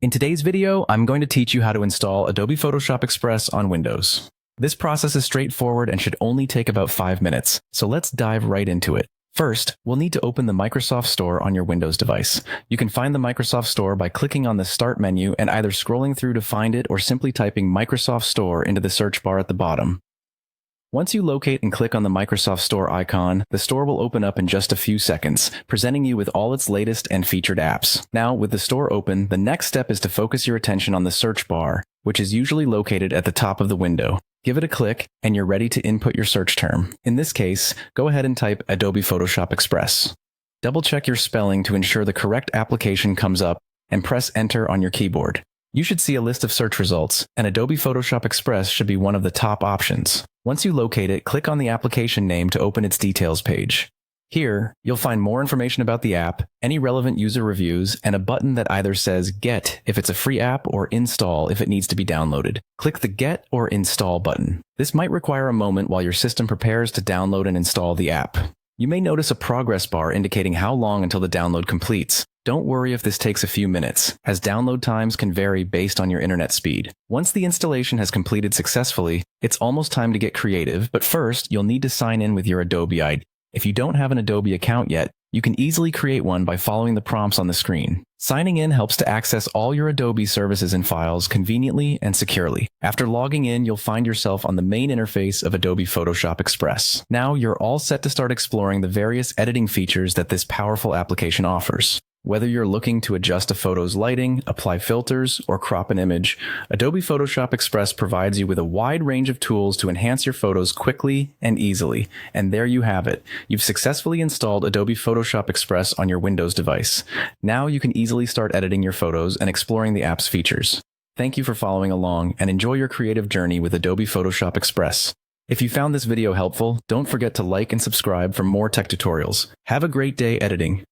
In today's video, I'm going to teach you how to install Adobe Photoshop Express on Windows. This process is straightforward and should only take about 5 minutes, so let's dive right into it. First, we'll need to open the Microsoft Store on your Windows device. You can find the Microsoft Store by clicking on the Start menu and either scrolling through to find it or simply typing Microsoft Store into the search bar at the bottom. Once you locate and click on the Microsoft Store icon, the store will open up in just a few seconds, presenting you with all its latest and featured apps. Now, with the store open, the next step is to focus your attention on the search bar, which is usually located at the top of the window. Give it a click, and you're ready to input your search term. In this case, go ahead and type Adobe Photoshop Express. Double-check your spelling to ensure the correct application comes up, and press Enter on your keyboard. You should see a list of search results, and Adobe Photoshop Express should be one of the top options. Once you locate it, click on the application name to open its details page. Here, you'll find more information about the app, any relevant user reviews, and a button that either says Get if it's a free app or Install if it needs to be downloaded. Click the Get or Install button. This might require a moment while your system prepares to download and install the app. You may notice a progress bar indicating how long until the download completes. Don't worry if this takes a few minutes, as download times can vary based on your internet speed. Once the installation has completed successfully, it's almost time to get creative, but first, you'll need to sign in with your Adobe ID. If you don't have an Adobe account yet, you can easily create one by following the prompts on the screen. Signing in helps to access all your Adobe services and files conveniently and securely. After logging in, you'll find yourself on the main interface of Adobe Photoshop Express. Now you're all set to start exploring the various editing features that this powerful application offers. Whether you're looking to adjust a photo's lighting, apply filters, or crop an image, Adobe Photoshop Express provides you with a wide range of tools to enhance your photos quickly and easily. And there you have it. You've successfully installed Adobe Photoshop Express on your Windows device. Now you can easily start editing your photos and exploring the app's features. Thank you for following along and enjoy your creative journey with Adobe Photoshop Express. If you found this video helpful, don't forget to like and subscribe for more tech tutorials. Have a great day editing.